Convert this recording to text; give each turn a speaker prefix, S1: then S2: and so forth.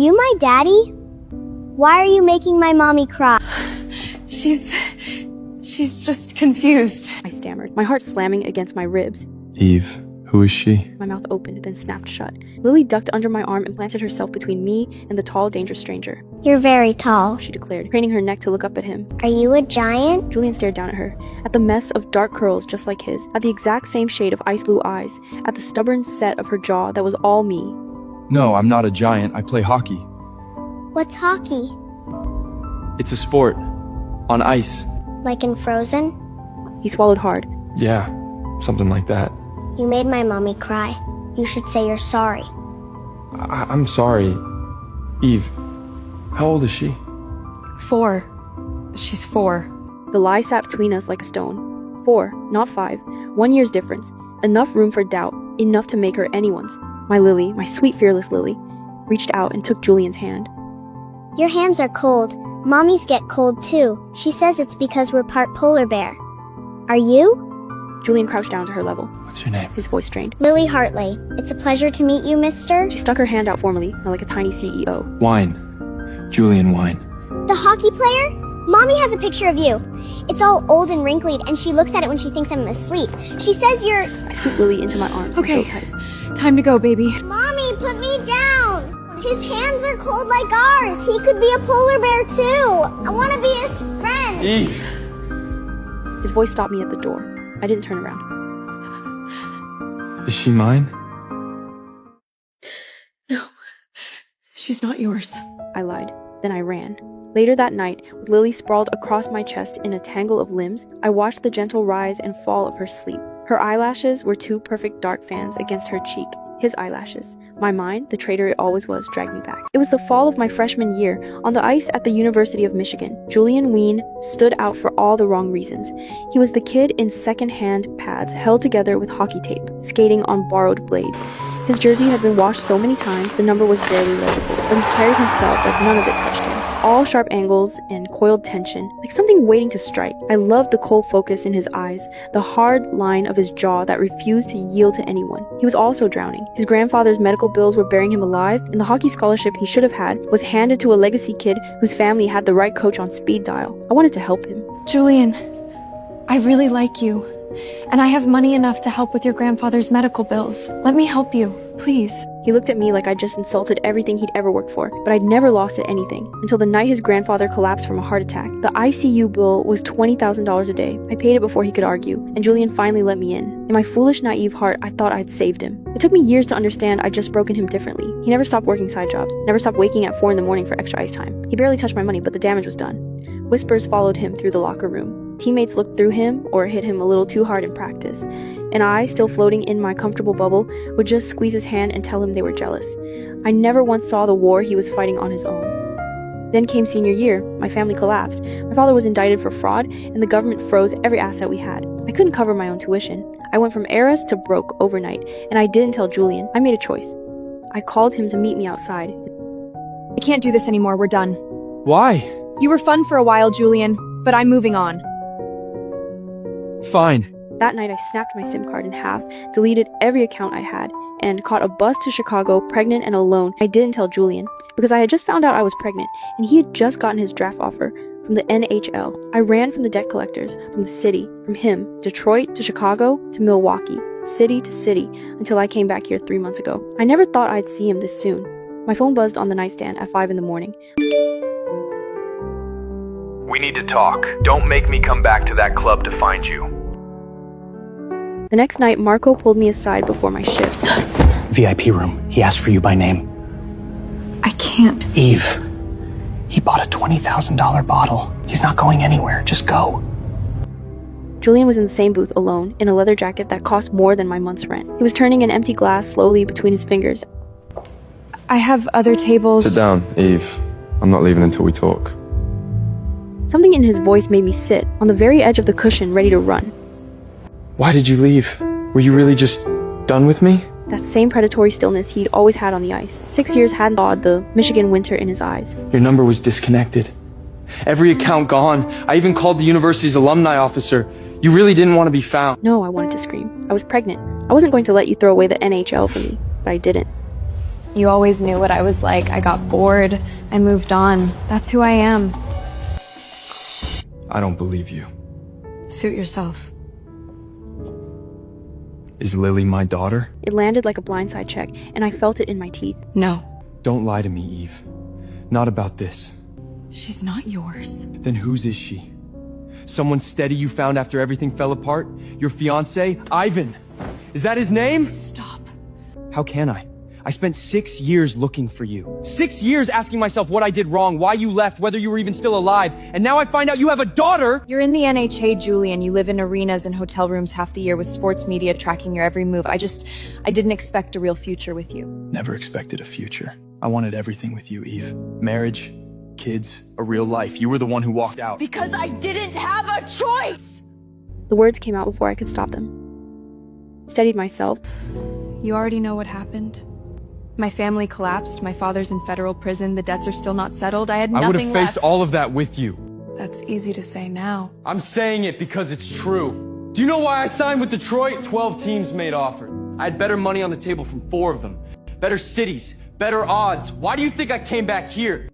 S1: you my daddy? Why are you making my mommy cry?
S2: She's just confused.
S3: I stammered, my heart slamming against my ribs.
S4: Eve, who is she?
S3: My mouth opened, then snapped shut. Lily ducked under my arm and planted herself between me and the tall, dangerous stranger.
S1: You're very tall.
S3: She declared, craning her neck to look up at him.
S1: Are you a giant?
S3: Julian stared down at her, at the mess of dark curls just like his, at the exact same shade of ice blue eyes, at the stubborn set of her jaw that was all me.
S4: No, I'm not a giant. I play hockey.
S1: What's hockey?
S4: It's a sport. On ice.
S1: Like in Frozen?
S3: He swallowed hard.
S4: Yeah, something like that.
S1: You made my mommy cry. You should say you're sorry.
S4: I'm sorry. Eve, how old is she?
S2: 4. She's 4.
S3: The lie sat between us like a stone. 4, not 5. 1 year's difference. Enough room for doubt. Enough to make her anyone's. My Lily, my sweet fearless Lily, reached out and took Julian's hand.
S1: Your hands are cold. Mommies get cold too. She says it's because we're part polar bear. Are you?
S3: Julian crouched down to her level.
S4: What's your name?
S3: His voice strained.
S1: Lily Hartley. It's a pleasure to meet you, mister.
S3: She stuck her hand out formally, now like a tiny CEO.
S4: Wine. Julian Wine.
S1: The hockey player? Mommy has a picture of you. It's all old and wrinkled, and she looks at it when she thinks I'm asleep. She says you're...
S3: I scooped Lily into my arms.
S2: Okay,
S3: and felt tight.
S2: time to go, baby.
S1: Mommy, put me down! His hands are cold like ours. He could be a polar bear too. I want to be his friend.
S4: Eve!
S3: His voice stopped me at the door. I didn't turn around.
S4: Is she mine?
S2: No, she's not yours.
S3: I lied. Then I ran. Later that night, with Lily sprawled across my chest in a tangle of limbs, I watched the gentle rise and fall of her sleep. Her eyelashes were 2 perfect dark fans against her cheek. His eyelashes. My mind, the traitor it always was, dragged me back. It was the fall of my freshman year, on the ice at the University of Michigan. Julian Wien stood out for all the wrong reasons. He was the kid in second-hand pads held together with hockey tape, skating on borrowed blades. His jersey had been washed so many times the number was barely legible, but he carried himself like none of it touched him. All sharp angles and coiled tension, like something waiting to strike. I loved the cold focus in his eyes, the hard line of his jaw that refused to yield to anyone. He was also drowning. His grandfather's medical bills were burying him alive, and the hockey scholarship he should have had was handed to a legacy kid whose family had the right coach on speed dial. I wanted to help him.
S2: Julian, I really like you, and I have money enough to help with your grandfather's medical bills. Let me help you, please.
S3: He looked at me like I'd just insulted everything he'd ever worked for, but I'd never lost at anything, until the night his grandfather collapsed from a heart attack. The ICU bill was $20,000 a day. I paid it before he could argue, and Julian finally let me in. In my foolish, naive heart, I thought I'd saved him. It took me years to understand I'd just broken him differently. He never stopped working side jobs, never stopped waking at 4 in the morning for extra ice time. He barely touched my money, but the damage was done. Whispers followed him through the locker room. Teammates looked through him or hit him a little too hard in practice. And I, still floating in my comfortable bubble, would just squeeze his hand and tell him they were jealous. I never once saw the war he was fighting on his own. Then came senior year. My family collapsed. My father was indicted for fraud, and the government froze every asset we had. I couldn't cover my own tuition. I went from heiress to broke overnight, and I didn't tell Julian. I made a choice. I called him to meet me outside.
S5: I can't do this anymore, we're done.
S4: Why?
S5: You were fun for a while, Julian, but I'm moving on.
S4: Fine.
S3: That night I snapped my SIM card in half, deleted every account I had, and caught a bus to Chicago, pregnant and alone. I didn't tell Julian, because I had just found out I was pregnant, and he had just gotten his draft offer from the NHL. I ran from the debt collectors, from the city, from him, Detroit to Chicago to Milwaukee, city to city, until I came back here 3 months ago. I never thought I'd see him this soon. My phone buzzed on the nightstand at 5 in the morning.
S6: We need to talk. Don't make me come back to that club to find you.
S3: The next night, Marco pulled me aside before my shift.
S7: VIP room. He asked for you by name.
S2: I can't.
S7: Eve. He bought a $20,000 bottle. He's not going anywhere. Just go.
S3: Julian was in the same booth alone, in a leather jacket that cost more than my month's rent. He was turning an empty glass slowly between his fingers.
S2: I have other tables.
S4: Sit down, Eve. I'm not leaving until we talk.
S3: Something in his voice made me sit, on the very edge of the cushion, ready to run.
S4: Why did you leave? Were you really just done with me?
S3: That same predatory stillness he'd always had on the ice. 6 years hadn't thawed the Michigan winter in his eyes.
S4: Your number was disconnected. Every account gone. I even called the university's alumni officer. You really didn't want to be found.
S3: No, I wanted to scream. I was pregnant. I wasn't going to let you throw away the NHL for me, but I didn't.
S2: You always knew what I was like. I got bored. I moved on. That's who I am.
S4: I don't believe you.
S2: Suit yourself.
S4: Is Lily my daughter?
S3: It landed like a blindside check, and I felt it in my teeth.
S2: No,
S4: Don't lie to me, Eve. Not about this.
S2: she's not yours.
S4: Then whose is she? Someone steady you found after everything fell apart? Your fiancé, Ivan? Is that his name?
S2: Stop.
S4: How can I? I spent 6 years looking for you. 6 years asking myself what I did wrong, why you left, whether you were even still alive. And now I find out you have a daughter!
S5: You're in the NHA, Julian. You live in arenas and hotel rooms half the year with sports media tracking your every move. I didn't expect a real future with you.
S7: Never expected a future. I wanted everything with you, Eve. Marriage, kids, a real life. You were the one who walked out.
S5: Because I didn't have a choice!
S3: The words came out before I could stop them. Steadied myself.
S2: You already know what happened. My family collapsed. My father's in federal prison. The debts are still not settled. I had
S4: I would
S2: nothing
S4: have faced
S2: left.
S4: all of that with you.
S2: That's easy to say now.
S4: I'm saying it because it's true. Do you know why I signed with Detroit? 12 teams made offers. I had better money on the table from 4 of them. Better cities, better odds. Why do you think I came back here?